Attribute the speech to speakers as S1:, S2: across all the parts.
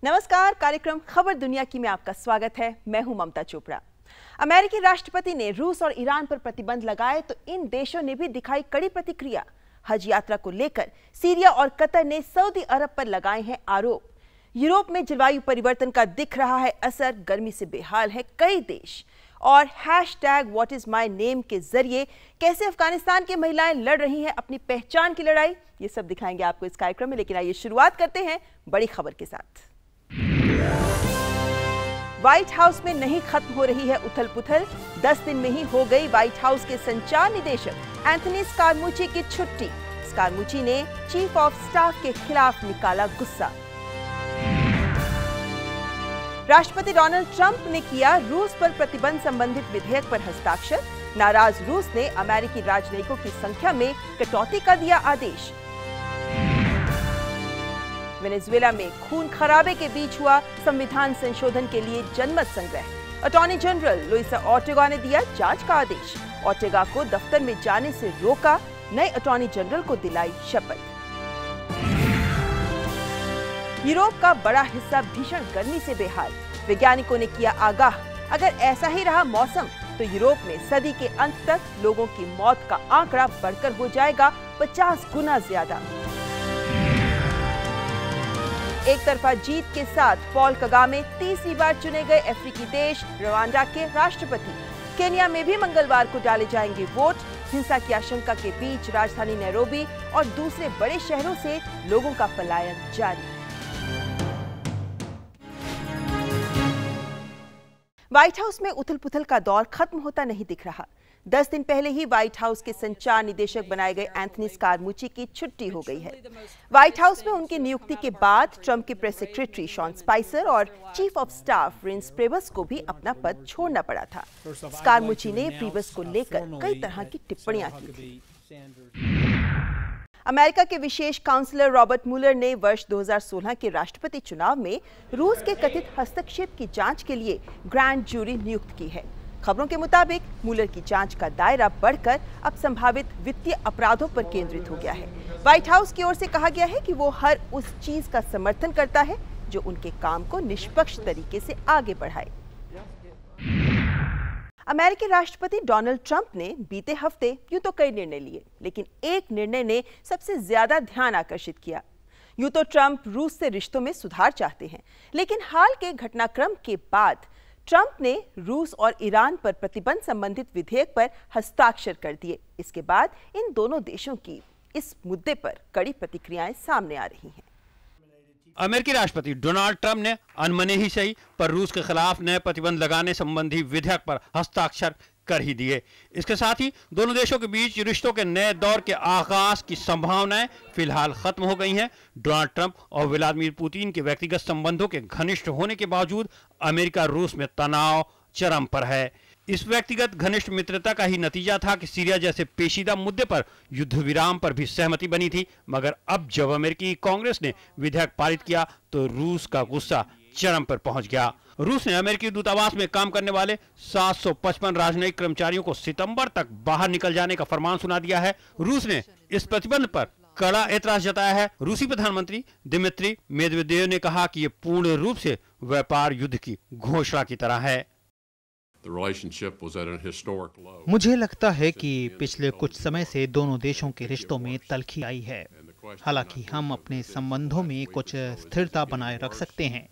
S1: नमस्कार, कार्यक्रम खबर दुनिया की में आपका स्वागत है। मैं हूं ममता चोपड़ा। अमेरिकी राष्ट्रपति ने रूस और ईरान पर प्रतिबंध लगाए तो इन देशों ने भी दिखाई कड़ी प्रतिक्रिया। हज यात्रा को लेकर सीरिया और कतर ने सऊदी अरब पर लगाए हैं आरोप। यूरोप में जलवायु परिवर्तन का दिख रहा है असर, गर्मी से बेहाल है कई देश। और #WhatIsMyName के जरिए कैसे अफगानिस्तान की महिलाएं लड़ रही हैं अपनी पहचान की लड़ाई, ये सब दिखाएंगे आपको इस कार्यक्रम में। लेकिन आइए शुरुआत करते हैं बड़ी खबर के साथ। व्हाइट हाउस में नहीं खत्म हो रही है उथल पुथल। 10 दिन में ही हो गई व्हाइट हाउस के संचार निदेशक एंथनी स्कारमुची की छुट्टी। स्कारमुची ने चीफ ऑफ स्टाफ के खिलाफ निकाला गुस्सा। राष्ट्रपति डोनाल्ड ट्रंप ने किया रूस पर प्रतिबंध संबंधित विधेयक पर हस्ताक्षर। नाराज रूस ने अमेरिकी राजनयिकों की संख्या में कटौती का दिया आदेश। वेनेजुएला में खून खराबे के बीच हुआ संविधान संशोधन के लिए जनमत संग्रह। अटॉर्नी जनरल लुइसा ओर्टेगा ने दिया जांच का आदेश। ओर्टेगा को दफ्तर में जाने से रोका, नए अटॉर्नी जनरल को दिलाई शपथ। यूरोप का बड़ा हिस्सा भीषण गर्मी से बेहाल। वैज्ञानिकों ने किया आगाह, अगर ऐसा ही रहा मौसम तो यूरोप में सदी के अंत तक लोगों की मौत का आंकड़ा बढ़कर हो जाएगा 50 गुना ज्यादा। एक तरफा जीत के साथ पॉल कगामे तीसरी बार चुने गए अफ्रीकी देश रवांडा के राष्ट्रपति। केन्या में भी मंगलवार को डाले जाएंगे वोट। हिंसा की आशंका के बीच राजधानी नैरोबी और दूसरे बड़े शहरों से लोगों का पलायन जारी। व्हाइट हाउस में उथल पुथल का दौर खत्म होता नहीं दिख रहा। 10 दिन पहले ही व्हाइट हाउस के संचार निदेशक बनाए गए एंथनी स्कारमुची की छुट्टी हो गई है। व्हाइट हाउस में उनकी नियुक्ति के बाद ट्रंप के प्रेस सेक्रेटरी शॉन स्पाइसर और चीफ ऑफ स्टाफ रिंस प्रेबस को भी अपना पद छोड़ना पड़ा था। स्कारमुची ने प्रेबस को लेकर कई तरह की टिप्पणियां की थी। अमेरिका के विशेष काउंसलर रॉबर्ट मुलर ने वर्ष 2016 के राष्ट्रपति चुनाव में रूस के कथित हस्तक्षेप की जांच के लिए ग्रैंड जूरी नियुक्त की है। खबरों के मुताबिक मुलर की जांच का दायरा बढ़कर अब संभावित वित्तीय अपराधों पर केंद्रित हो गया है। व्हाइट हाउस की ओर से कहा गया है कि वो हर उस चीज का समर्थन करता है जो उनके काम को निष्पक्ष तरीके से आगे बढ़ाए। अमेरिकी राष्ट्रपति डोनाल्ड ट्रंप ने बीते हफ्ते यूं तो कई निर्णय लिए, लेकिन एक निर्णय ने सबसे ज्यादा ध्यान आकर्षित किया। यूं तो ट्रंप रूस से रिश्तों में सुधार चाहते हैं, लेकिन हाल के घटनाक्रम के बाद ट्रंप ने रूस और ईरान पर प्रतिबंध संबंधित विधेयक पर हस्ताक्षर कर दिए। इसके बाद इन दोनों देशों की इस मुद्दे पर कड़ी प्रतिक्रियाएं सामने आ रही हैं।
S2: अमेरिकी राष्ट्रपति डोनाल्ड ट्रंप ने अनमने ही सही पर रूस के खिलाफ नए प्रतिबंध लगाने संबंधी विधेयक पर हस्ताक्षर कर ही दिए। इसके साथ ही दोनों देशों के बीच रिश्तों के नए दौर के आगाज की संभावनाएं फिलहाल खत्म हो गई हैं। डोनाल्ड ट्रंप और व्लादिमीर पुतिन के व्यक्तिगत संबंधों के घनिष्ठ होने के बावजूद अमेरिका रूस में तनाव चरम पर है। इस व्यक्तिगत घनिष्ठ मित्रता का ही नतीजा था कि सीरिया जैसे पेचीदा मुद्दे पर युद्ध विराम पर भी सहमति बनी थी। मगर अब जब अमेरिकी कांग्रेस ने विधेयक पारित किया तो रूस का गुस्सा चरम पर पहुंच गया। रूस ने अमेरिकी दूतावास में काम करने वाले 755 राजनयिक कर्मचारियों को सितंबर तक बाहर निकल जाने का फरमान सुना दिया है। रूस ने इस प्रतिबंध पर कड़ा एतराज जताया है। रूसी प्रधानमंत्री दिमित्री मेदवेदेव ने कहा कि यह पूर्ण रूप से व्यापार युद्ध की घोषणा की तरह है।
S3: मुझे लगता है कि पिछले कुछ समय से दोनों देशों के रिश्तों में तल्खी आई है। हालांकि हम अपने संबंधों में कुछ स्थिरता बनाए रख सकते हैं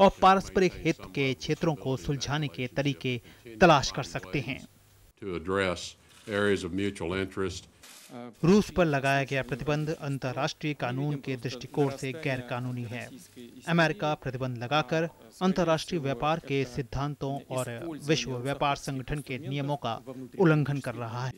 S3: और पारस्परिक हित के क्षेत्रों को सुलझाने के तरीके तलाश कर सकते हैं। रूस पर लगाया गया प्रतिबंध अंतर्राष्ट्रीय कानून के दृष्टिकोण से गैर कानूनी है। अमेरिका प्रतिबंध लगाकर अंतर्राष्ट्रीय व्यापार के सिद्धांतों और विश्व व्यापार संगठन के नियमों का उल्लंघन कर रहा है।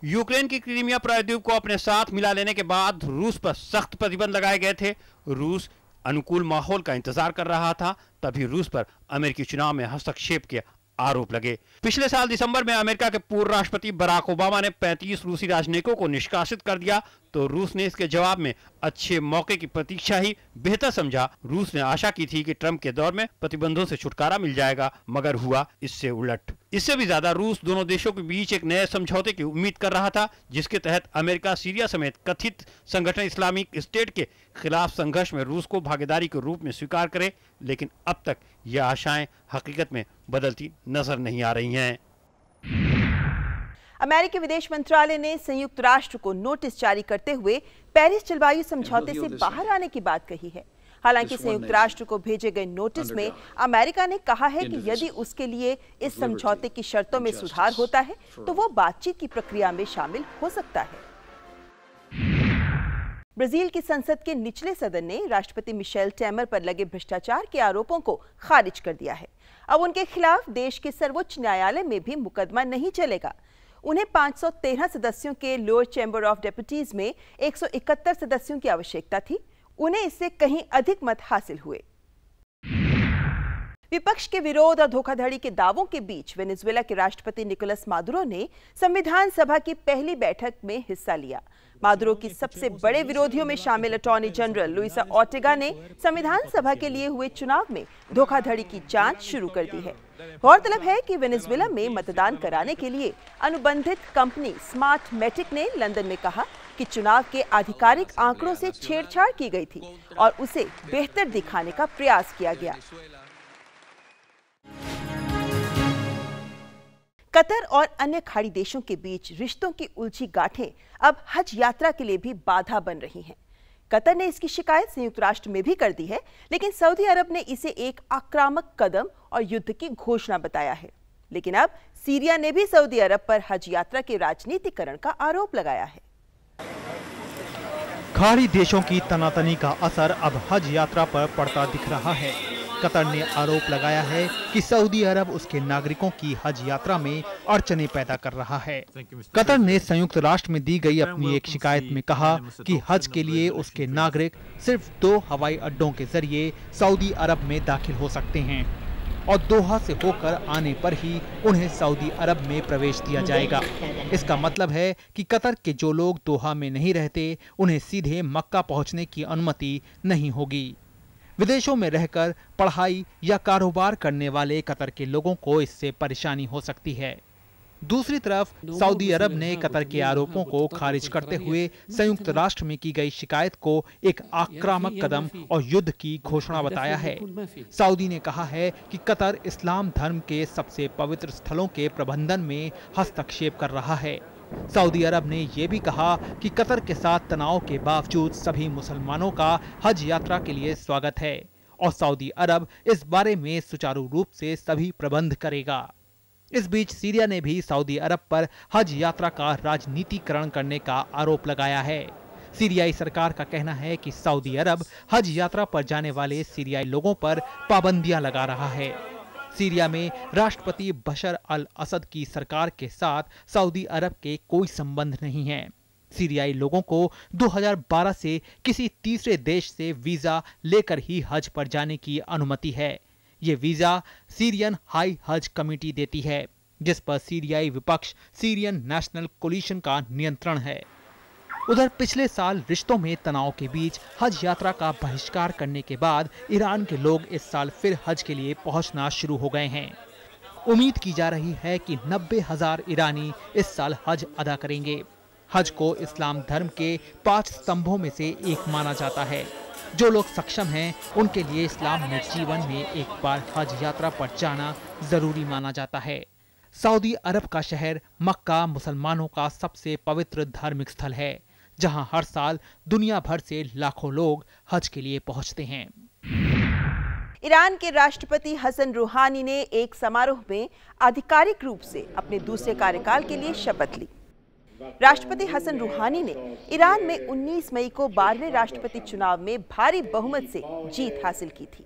S2: यूक्रेन की क्रीमिया प्रायद्वीप को अपने साथ मिला लेने के बाद रूस पर सख्त प्रतिबंध लगाए गए थे। रूस अनुकूल माहौल का इंतजार कर रहा था, तभी रूस पर अमेरिकी चुनाव में हस्तक्षेप के आरोप लगे। पिछले साल दिसंबर में अमेरिका के पूर्व राष्ट्रपति बराक ओबामा ने 35 रूसी राजनयिकों को निष्कासित कर दिया। तो रूस ने इसके जवाब में अच्छे मौके की प्रतीक्षा ही बेहतर समझा। रूस ने आशा की थी कि ट्रंप के दौर में प्रतिबंधों से छुटकारा मिल जाएगा, मगर हुआ इससे उलट। इससे भी ज्यादा रूस दोनों देशों के बीच एक नए समझौते की उम्मीद कर रहा था, जिसके तहत अमेरिका सीरिया समेत कथित संगठन इस्लामिक स्टेट के खिलाफ संघर्ष में रूस को भागीदारी के रूप में स्वीकार करे। लेकिन अब तक ये आशाएं हकीकत में बदलती नजर नहीं आ रही हैं।
S1: अमेरिकी विदेश मंत्रालय ने संयुक्त राष्ट्र को नोटिस जारी करते हुए पेरिस जलवायु समझौते से बाहर आने की बात कही है। हालांकि संयुक्त राष्ट्र को भेजे गए नोटिस में अमेरिका ने कहा है कि यदि उसके लिए इस समझौते की शर्तों में सुधार होता है तो वो बातचीत की प्रक्रिया में शामिल हो सकता है। ब्राजील की संसद के निचले सदन ने राष्ट्रपति मिशेल टेमर पर लगे भ्रष्टाचार के आरोपों को खारिज कर दिया है। अब उनके खिलाफ देश के सर्वोच्च न्यायालय में भी मुकदमा नहीं चलेगा। उन्हें 513 सदस्यों के लोअर चैम्बर ऑफ डेप्यूटीज में 171 सदस्यों की आवश्यकता थी। उन्हें इससे कहीं अधिक मत हासिल हुए। विपक्ष के विरोध और धोखाधड़ी के दावों के बीच वेनेजुएला के राष्ट्रपति निकोलस मादुरो ने संविधान सभा की पहली बैठक में हिस्सा लिया। मादुरो की सबसे बड़े विरोधियों में शामिल अटॉर्नी जनरल लुइसा ओर्टेगा ने संविधान सभा के लिए हुए चुनाव में धोखाधड़ी की जांच शुरू कर दी है। गौरतलब है कि वेनेजुएला में मतदान कराने के लिए अनुबंधित कंपनी स्मार्ट मैटिक ने लंदन में कहा कि चुनाव के आधिकारिक आंकड़ों से छेड़छाड़ की गई थी और उसे बेहतर दिखाने का प्रयास किया गया। कतर और अन्य खाड़ी देशों के बीच रिश्तों की उलझी गांठें अब हज यात्रा के लिए भी बाधा बन रही हैं। कतर ने इसकी शिकायत संयुक्त राष्ट्र में भी कर दी है, लेकिन सऊदी अरब ने इसे एक आक्रामक कदम और युद्ध की घोषणा बताया है। लेकिन अब सीरिया ने भी सऊदी अरब पर हज यात्रा के राजनीतिकरण का आरोप लगाया है।
S3: खाड़ी देशों की तनातनी का असर अब हज यात्रा पर पड़ता दिख रहा है। कतर ने आरोप लगाया है कि सऊदी अरब उसके नागरिकों की हज यात्रा में अड़चनें पैदा कर रहा है। कतर ने संयुक्त राष्ट्र में दी गई अपनी एक शिकायत में कहा कि हज के लिए उसके नागरिक सिर्फ 2 हवाई अड्डों के जरिए सऊदी अरब में दाखिल हो सकते हैं और दोहा से होकर आने पर ही उन्हें सऊदी अरब में प्रवेश दिया जाएगा। इसका मतलब है कि कतर के जो लोग दोहा में नहीं रहते उन्हें सीधे मक्का पहुंचने की अनुमति नहीं होगी। विदेशों में रहकर पढ़ाई या कारोबार करने वाले कतर के लोगों को इससे परेशानी हो सकती है। दूसरी तरफ सऊदी अरब ने कतर के आरोपों को खारिज करते हुए संयुक्त राष्ट्र में की गई शिकायत को एक आक्रामक कदम और युद्ध की घोषणा बताया है। सऊदी ने कहा है कि कतर इस्लाम धर्म के सबसे पवित्र स्थलों के प्रबंधन में हस्तक्षेप कर रहा है। सऊदी अरब ने यह भी कहा कि कतर के साथ तनाव के बावजूद सभी मुसलमानों का हज यात्रा के लिए स्वागत है और सऊदी अरब इस बारे में सुचारू रूप से सभी प्रबंध करेगा। इस बीच सीरिया ने भी सऊदी अरब पर हज यात्रा का राजनीतिकरण करने का आरोप लगाया है। सीरियाई सरकार का कहना है कि सऊदी अरब हज यात्रा पर जाने वाले सीरियाई लोगों पर पाबंदियां लगा रहा है। सीरिया में राष्ट्रपति बशर अल असद की सरकार के साथ सऊदी अरब के कोई संबंध नहीं है। सीरियाई लोगों को 2012 से किसी तीसरे देश से वीजा लेकर ही हज पर जाने की अनुमति है। ये वीजा सीरियन हाई हज कमेटी देती है, जिस पर सीरियाई विपक्ष सीरियन नेशनल कोलिशन का नियंत्रण है। उधर पिछले साल रिश्तों में तनाव के बीच हज यात्रा का बहिष्कार करने के बाद ईरान के लोग इस साल फिर हज के लिए पहुंचना शुरू हो गए हैं। उम्मीद की जा रही है कि 90,000 ईरानी इस साल हज अदा करेंगे। हज को इस्लाम धर्म के 5 स्तंभों में से एक माना जाता है। जो लोग सक्षम हैं उनके लिए इस्लाम में जीवन में एक बार हज यात्रा पर जाना जरूरी माना जाता है। सऊदी अरब का शहर मक्का मुसलमानों का सबसे पवित्र धार्मिक स्थल है, जहां हर साल दुनिया भर से लाखों लोग हज के लिए पहुंचते हैं।
S1: ईरान के राष्ट्रपति हसन रूहानी ने एक समारोह में आधिकारिक रूप से अपने दूसरे कार्यकाल के लिए शपथ ली। राष्ट्रपति हसन रूहानी ने ईरान में 19 मई को 12वें राष्ट्रपति चुनाव में भारी बहुमत से जीत हासिल की थी।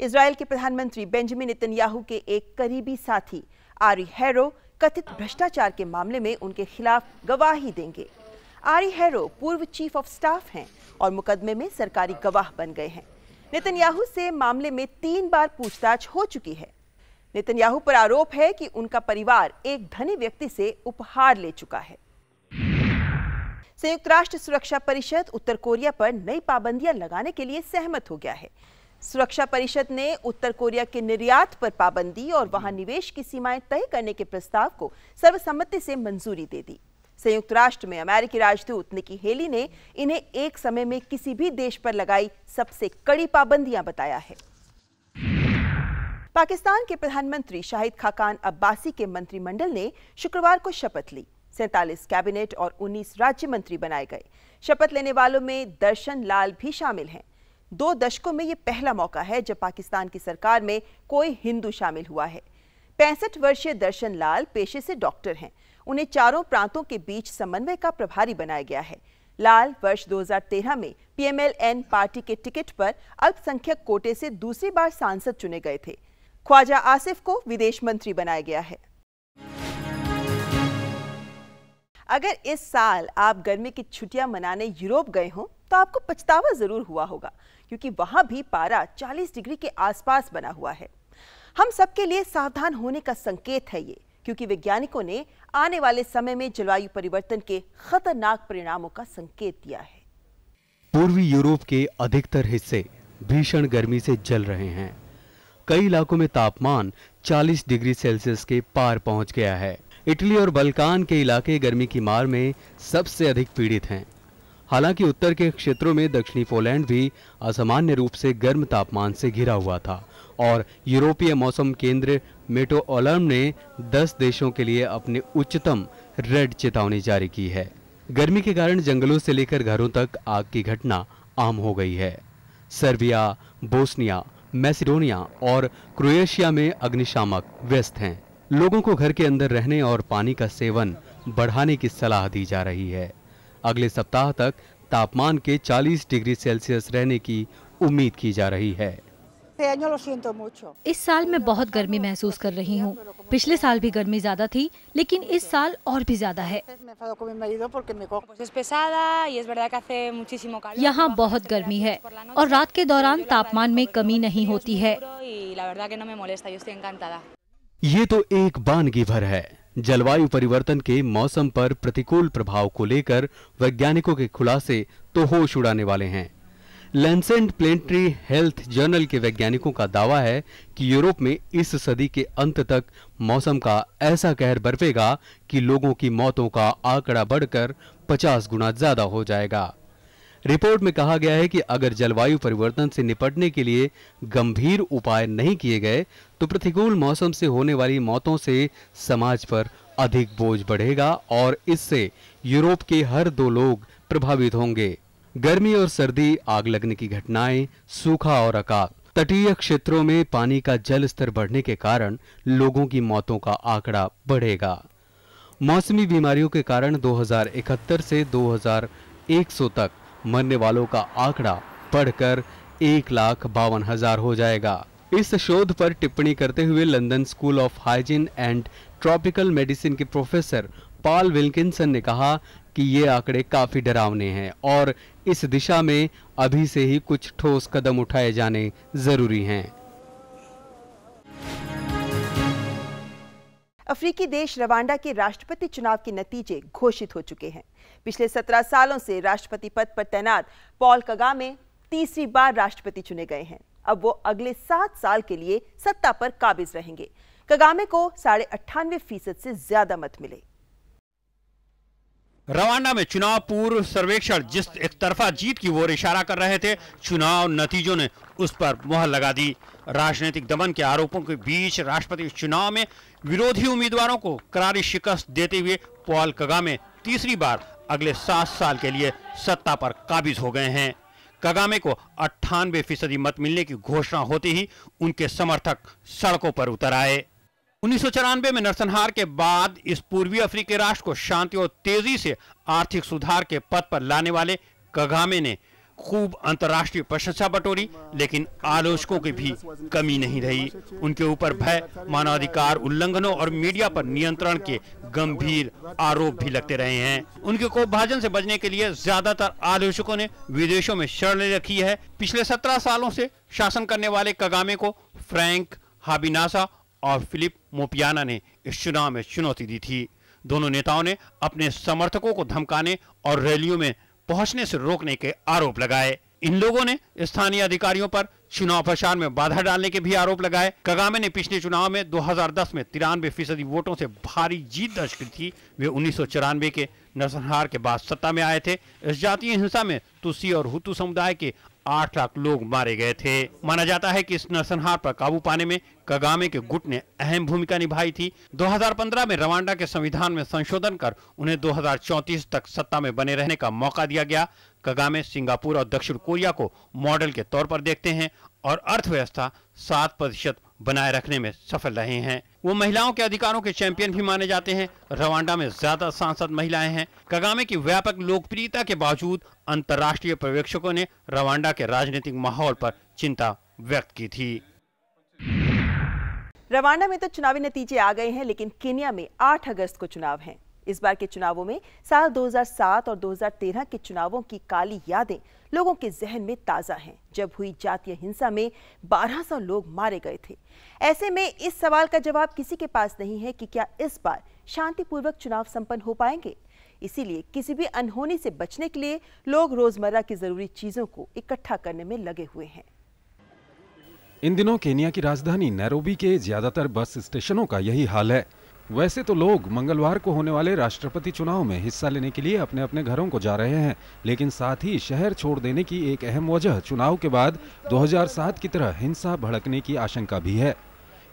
S1: इजरायल के प्रधानमंत्री बेंजामिन नेतन्याहू के एक करीबी साथी आरी हैरो कथित भ्रष्टाचार के मामले में उनके खिलाफ गवाही देंगे। आरी हैरो पूर्व चीफ ऑफ स्टाफ हैं और मुकदमे में सरकारी गवाह बन गए हैं। नेतन्याहू से मामले में 3 बार पूछताछ हो चुकी है। नेतन्याहू पर आरोप है कि उनका परिवार एक धनी व्यक्ति से उपहार ले चुका है। संयुक्त राष्ट्र सुरक्षा परिषद उत्तर कोरिया पर नई पाबंदियां लगाने के लिए सहमत हो गया है। सुरक्षा परिषद ने उत्तर कोरिया के निर्यात पर पाबंदी और वहां निवेश की सीमाएं तय करने के प्रस्ताव को सर्वसम्मति से मंजूरी दे दी। संयुक्त राष्ट्र में अमेरिकी राजदूत निकी हेली ने इन्हें एक समय में किसी भी देश पर लगाई सबसे कड़ी पाबंदियां बताया है। पाकिस्तान के प्रधानमंत्री शाहिद खाकान अब्बासी के मंत्रिमंडल ने शुक्रवार को शपथ ली। 47 कैबिनेट और 19 राज्य मंत्री बनाए गए। शपथ लेने वालों में दर्शन लाल भी शामिल हैं। 2 दशकों में यह पहला मौका है जब पाकिस्तान की सरकार में कोई हिंदू शामिल हुआ है। 65 वर्षीय दर्शन लाल पेशे से डॉक्टर हैं। उन्हें चारों प्रांतों के बीच समन्वय का प्रभारी बनाया गया है। लाल वर्ष 2013 में PMLN पार्टी के टिकट पर अल्पसंख्यक कोटे से दूसरी बार सांसद चुने गए थे। ख्वाजा आसिफ को विदेश मंत्री बनाया गया है। अगर इस साल आप गर्मी की छुट्टियां मनाने यूरोप गए हों तो आपको पछतावा जरूर हुआ होगा, क्योंकि वहां भी पारा 40 डिग्री के आसपास बना हुआ है। हम सबके लिए सावधान होने का संकेत है ये, क्योंकि वैज्ञानिकों ने आने वाले समय में जलवायु परिवर्तन के खतरनाक परिणामों का संकेत दिया है।
S4: पूर्वी यूरोप के अधिकतर हिस्से भीषण गर्मी से जल रहे हैं। कई इलाकों में तापमान 40 डिग्री सेल्सियस के पार पहुंच गया है। इटली और बल्कान के इलाके गर्मी की मार में सबसे अधिक पीड़ित हैं। हालांकि उत्तर के क्षेत्रों में दक्षिणी पोलैंड भी असामान्य रूप से गर्म तापमान से घिरा हुआ था और यूरोपीय मौसम केंद्र मेटोअलार्म ने 10 देशों के लिए अपनी उच्चतम रेड चेतावनी जारी की है। गर्मी के कारण जंगलों से लेकर घरों तक आग की घटना आम हो गई है। सर्बिया, बोस्निया, मैसिडोनिया और क्रोएशिया में अग्निशामक व्यस्त हैं। लोगों को घर के अंदर रहने और पानी का सेवन बढ़ाने की सलाह दी जा रही है। अगले सप्ताह तक तापमान के 40 डिग्री सेल्सियस रहने की उम्मीद की जा रही है।
S5: इस साल मैं बहुत गर्मी महसूस कर रही हूँ। पिछले साल भी गर्मी ज्यादा थी, लेकिन इस साल और भी ज्यादा है। यहाँ बहुत गर्मी है और रात के दौरान तापमान में कमी नहीं होती है।
S4: ये तो एक वानगी भर है। जलवायु परिवर्तन के मौसम पर प्रतिकूल प्रभाव को लेकर वैज्ञानिकों के खुलासे तो होश उड़ाने वाले हैं। लैंसेट प्लेनेटरी हेल्थ जर्नल के वैज्ञानिकों का दावा है कि यूरोप में इस सदी के अंत तक मौसम का ऐसा कहर बरपेगा कि लोगों की मौतों का आंकड़ा बढ़कर 50 गुना ज्यादा हो जाएगा। रिपोर्ट में कहा गया है कि अगर जलवायु परिवर्तन से निपटने के लिए गंभीर उपाय नहीं किए गए तो प्रतिकूल मौसम से होने वाली मौतों से समाज पर अधिक बोझ बढ़ेगा और इससे यूरोप के हर 2 लोग प्रभावित होंगे। गर्मी और सर्दी, आग लगने की घटनाएं, सूखा और अकाल, तटीय क्षेत्रों में पानी का जल स्तर बढ़ने के कारण लोगों की मौतों का आंकड़ा बढ़ेगा। मौसमी बीमारियों के कारण 2071 से 2100 तक मरने वालों का आंकड़ा बढ़कर 1,52,000 हो जाएगा। इस शोध पर टिप्पणी करते हुए London school of hygiene and tropical medicine के प्रोफेसर पॉल विल्किंसन ने कहा कि ये आंकड़े काफी डरावने हैं और इस दिशा में अभी से ही कुछ ठोस कदम उठाए जाने जरूरी हैं।
S1: अफ्रीकी देश रवांडा के राष्ट्रपति चुनाव के नतीजे घोषित हो चुके हैं। पिछले 17 सालों से राष्ट्रपति पद पर तैनात पॉल कगामे तीसरी बार राष्ट्रपति चुने गए हैं। अब वो अगले 7 साल के लिए सत्ता पर काबिज रहेंगे। कगामे को 98.5% से ज्यादा मत मिले।
S2: रवांडा में चुनाव पूर्व सर्वेक्षण जिस एक तरफा जीत की ओर इशारा कर रहे थे, चुनाव नतीजों ने उस पर मुहर लगा दी। राजनीतिक दमन के आरोपों के बीच राष्ट्रपति चुनाव में विरोधी उम्मीदवारों को करारी शिकस्त देते हुए पॉल कगामे तीसरी बार अगले 7 साल के लिए सत्ता पर काबिज हो गए हैं। कगामे को 98% मत मिलने की घोषणा होते ही उनके समर्थक सड़कों पर उतर आए। 1994 में नरसंहार के बाद इस पूर्वी अफ्रीकी राष्ट्र को शांति और तेजी से आर्थिक सुधार के पथ पर लाने वाले कगामे ने खूब अंतर्राष्ट्रीय प्रशंसा बटोरी, लेकिन आलोचकों की भी कमी नहीं रही। उनके ऊपर भय, मानवाधिकार उल्लंघनों और मीडिया पर नियंत्रण के गंभीर आरोप भी लगते रहे हैं। उनके कोपभाजन से बचने के लिए ज्यादातर आलोचकों ने विदेशों में शरण ले रखी है। पिछले 17 सालों से शासन करने वाले कगामे को फ्रैंक हाबिनासा और फिलिप मोपियाना ने इस चुनाव में चुनौती दी थी। दोनों नेताओं ने अपने समर्थकों को धमकाने और रैलियों में पहुंचने से रोकने के आरोप लगाए। इन लोगों ने स्थानीय अधिकारियों पर चुनाव प्रचार में बाधा डालने के भी आरोप लगाए। कगामे ने पिछले चुनाव में 2010 में 93% वोटों से भारी जीत दर्ज की थी। वे 1994 के नरसंहार के बाद सत्ता में आए थे। इस जातीय हिंसा में तुसी और हुतू समुदाय के 8 लाख लोग मारे गए थे। माना जाता है कि इस नरसंहार पर काबू पाने में कगामे के गुट ने अहम भूमिका निभाई थी। 2015 में रवांडा के संविधान में संशोधन कर उन्हें 2034 तक सत्ता में बने रहने का मौका दिया गया। कगामे सिंगापुर और दक्षिण कोरिया को मॉडल के तौर पर देखते हैं और अर्थव्यवस्था 7% बनाए रखने में सफल रहे हैं। वो महिलाओं के अधिकारों के चैंपियन भी माने जाते हैं। रवांडा में ज्यादा सांसद महिलाएं हैं। कगामे की व्यापक लोकप्रियता के बावजूद अंतर्राष्ट्रीय पर्यवेक्षकों ने रवांडा के राजनीतिक माहौल पर चिंता व्यक्त की थी।
S1: रवांडा में तो चुनावी नतीजे आ गए हैं, लेकिन केन्या में 8 अगस्त को चुनाव हैं। इस बार के चुनावों में साल 2007 और 2013 के चुनावों की काली यादें लोगों के जहन में ताजा हैं, जब हुई जातीय हिंसा में 1200 लोग मारे गए थे। ऐसे में इस सवाल का जवाब किसी के पास नहीं है कि क्या इस बार शांतिपूर्वक चुनाव संपन्न हो पाएंगे। इसीलिए किसी भी अनहोनी से बचने के लिए लोग रोजमर्रा की जरूरी चीजों को इकट्ठा करने में लगे हुए हैं।
S6: इन दिनों केन्या की राजधानी नैरोबी के ज्यादातर बस स्टेशनों का यही हाल है। वैसे तो लोग मंगलवार को होने वाले राष्ट्रपति चुनाव में हिस्सा लेने के लिए अपने अपने घरों को जा रहे हैं, लेकिन साथ ही शहर छोड़ देने की एक अहम वजह चुनाव के बाद 2007 की तरह हिंसा भड़कने की आशंका भी है।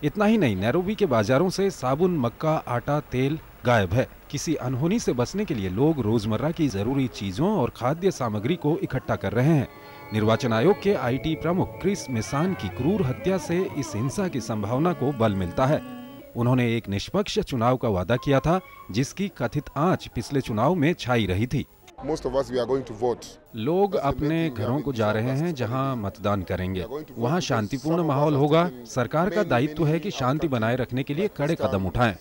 S6: इतना ही नहीं, नैरोबी के बाजारों से साबुन, मक्का, आटा, तेल गायब है। किसी अनहोनी से बचने के लिए लोग रोजमर्रा की जरूरी चीजों और खाद्य सामग्री को इकट्ठा कर रहे हैं। निर्वाचन आयोग के IT प्रमुख क्रिस मेसान की क्रूर हत्या से इस हिंसा की संभावना को बल मिलता है। उन्होंने एक निष्पक्ष चुनाव का वादा किया था, जिसकी कथित आंच पिछले चुनाव में छाई रही थी। लोग अपने घरों को जा रहे हैं जहां मतदान करेंगे। वहां शांतिपूर्ण माहौल होगा। सरकार का दायित्व है कि शांति बनाए रखने के लिए कड़े कदम उठाएं।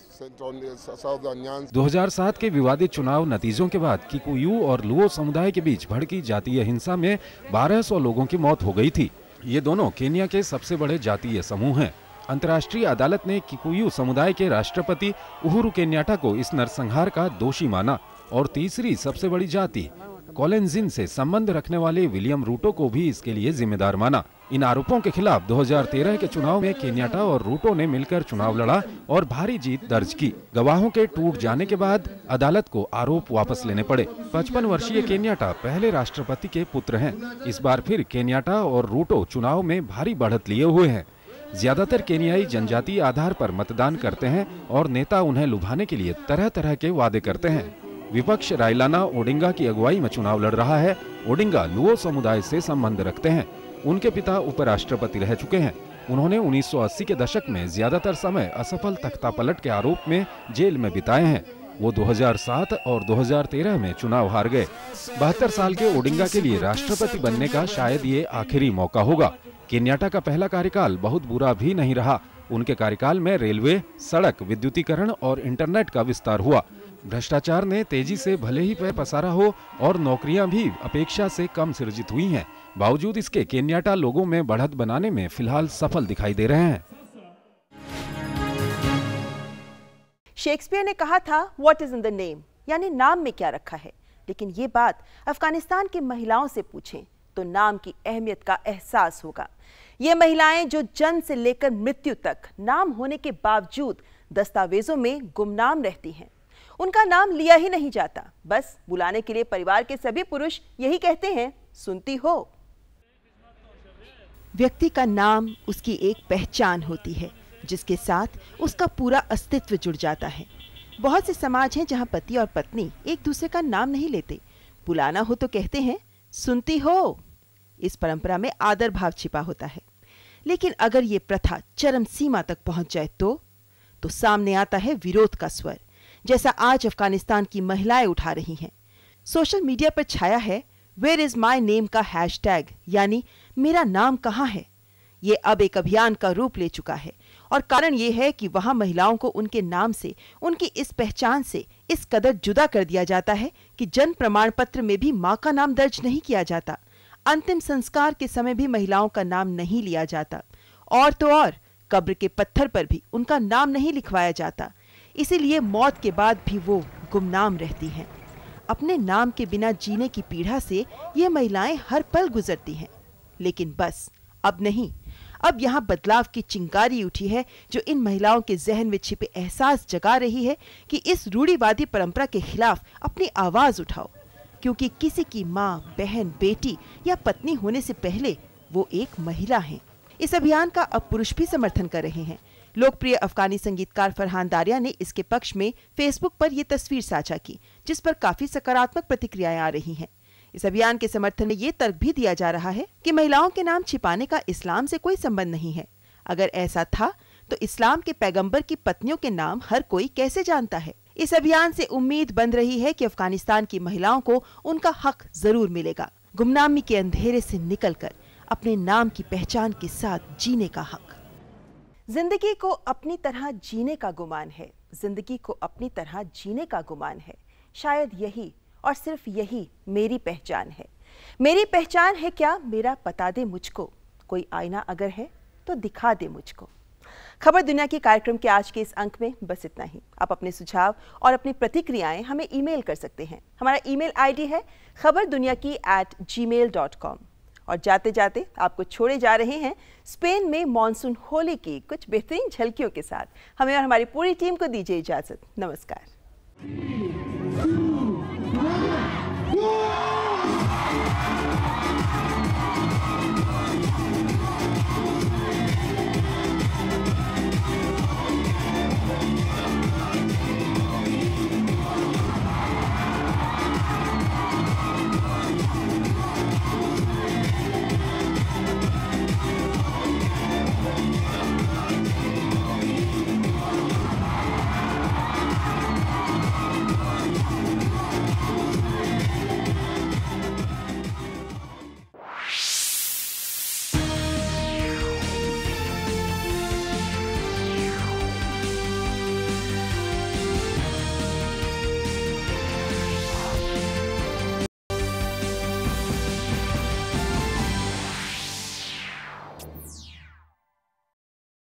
S6: 2007 के विवादित चुनाव नतीजों के बाद किकुयू और लुओ समुदाय के बीच भड़की जातीय हिंसा में 1200 लोगों की मौत हो गई थी। ये दोनों केन्या के सबसे बड़े जातीय समूह हैं। अंतर्राष्ट्रीय अदालत ने किकुयू समुदाय के राष्ट्रपति उहुरु केन्याटा को इस नरसंहार का दोषी माना और तीसरी सबसे बड़ी जाति कोलेंजिन से संबंध रखने वाले विलियम रूटो को भी इसके लिए जिम्मेदार माना। इन आरोपों के खिलाफ 2013 के चुनाव में केन्याटा और रूटो ने मिलकर चुनाव लड़ा और भारी जीत दर्ज की। गवाहों के टूट जाने के बाद अदालत को आरोप वापस लेने पड़े। 55 वर्षीय केन्याटा पहले राष्ट्रपति के पुत्र हैं। इस बार फिर केन्याटा और रूटो चुनाव में भारी बढ़त लिए हुए हैं। ज्यादातर केन्याई जनजातीय आधार पर मतदान करते हैं और नेता उन्हें लुभाने के लिए तरह तरह के वादे करते हैं। विपक्ष राइलाना ओडिंगा की अगुवाई में चुनाव लड़ रहा है। ओडिंगा लुओ समुदाय से संबंध रखते हैं। उनके पिता उपराष्ट्रपति रह चुके हैं। उन्होंने 1980 के दशक में ज्यादातर समय असफल तख्तापलट के आरोप में जेल में बिताए हैं। वो 2007 और 2013 में चुनाव हार गए। 72 साल के ओडिंगा के लिए राष्ट्रपति बनने का शायद ये आखिरी मौका होगा। केन्याटा का पहला कार्यकाल बहुत बुरा भी नहीं रहा। उनके कार्यकाल में रेलवे, सड़क, विद्युतीकरण और इंटरनेट का विस्तार हुआ। भ्रष्टाचार ने तेजी से भले ही पैर पसारा हो और नौकरियां भी अपेक्षा से कम सृजित हुई हैं, बावजूद इसके केन्याटा लोगों में बढ़त बनाने में फिलहाल सफल दिखाई दे रहे हैं।
S1: शेक्सपियर ने कहा था, what is in the name, यानी नाम में क्या रखा है। लेकिन ये बात अफगानिस्तान की महिलाओं से पूछें तो नाम की अहमियत का एहसास होगा। ये महिलाएं जो जन्म से लेकर मृत्यु तक नाम होने के बावजूद दस्तावेजों में गुमनाम रहती हैं। उनका नाम लिया ही नहीं जाता। बस बुलाने के लिए परिवार के सभी पुरुष यही कहते हैं, सुनती हो। व्यक्ति का नाम उसकी एक पहचान होती है, जिसके साथ उसका पूरा अस्तित्व जुड़ जाता है। बहुत से समाज हैं जहां पति और पत्नी एक दूसरे का नाम नहीं लेते। बुलाना हो तो कहते हैं, सुनती हो। इस परंपरा में आदर भाव छिपा होता है। लेकिन अगर ये प्रथा चरम सीमा तक पहुंच जाए तो सामने आता है विरोध का स्वर, जैसा आज अफगानिस्तान की महिलाएं उठा रही हैं। सोशल मीडिया पर छाया है वेयर इज माई नेम का हैशटैग, यानी मेरा नाम कहां है। ये अब एक अभियान का रूप ले चुका है और कारण ये है कि वहां महिलाओं को उनके नाम से, उनकी इस पहचान से इस कदर जुदा कर दिया जाता है कि जन्म प्रमाण पत्र में भी मां का नाम दर्ज नहीं किया जाता। अंतिम संस्कार के समय भी महिलाओं का नाम नहीं लिया जाता और तो और कब्र के पत्थर पर भी उनका नाम नहीं लिखवाया जाता। इसीलिए मौत के बाद भी वो गुमनाम रहती हैं। अपने नाम के बिना जीने की पीड़ा से ये महिलाएं हर पल गुजरती हैं। लेकिन बस अब नहीं, अब यहाँ बदलाव की चिंगारी उठी है जो इन महिलाओं के जहन में छिपे एहसास जगा रही है कि इस रूढ़िवादी परंपरा के खिलाफ अपनी आवाज उठाओ, क्योंकि किसी की माँ, बहन, बेटी या पत्नी होने से पहले वो एक महिला हैं। इस अभियान का अब पुरुष भी समर्थन कर रहे हैं। लोकप्रिय अफगानी संगीतकार फरहान दारिया ने इसके पक्ष में फेसबुक पर ये तस्वीर साझा की, जिस पर काफी सकारात्मक प्रतिक्रियाएं आ रही हैं। इस अभियान के समर्थन में ये तर्क भी दिया जा रहा है कि महिलाओं के नाम छिपाने का इस्लाम से कोई संबंध नहीं है। अगर ऐसा था तो इस्लाम के पैगंबर की पत्नियों के नाम हर कोई कैसे जानता है। इस अभियान से उम्मीद बन रही है कि अफगानिस्तान की महिलाओं को उनका हक जरूर मिलेगा, गुमनामी के अंधेरे से निकलकर अपने नाम की पहचान के साथ जीने का हक। जिंदगी को अपनी तरह जीने का गुमान है, जिंदगी को अपनी तरह जीने का गुमान है। शायद यही और सिर्फ यही मेरी पहचान है। मेरी पहचान है क्या, मेरा बता दे मुझको, कोई आईना अगर है तो दिखा दे मुझको। खबर दुनिया की कार्यक्रम के आज के इस अंक में बस इतना ही। आप अपने सुझाव और अपनी प्रतिक्रियाएं हमें ईमेल कर सकते हैं। हमारा ईमेल आईडी है khabarduniaki@gmail.com। और जाते जाते आपको छोड़े जा रहे हैं स्पेन में मॉनसून होली की कुछ बेहतरीन झलकियों के साथ। हमें और हमारी पूरी टीम को दीजिए इजाजत। नमस्कार।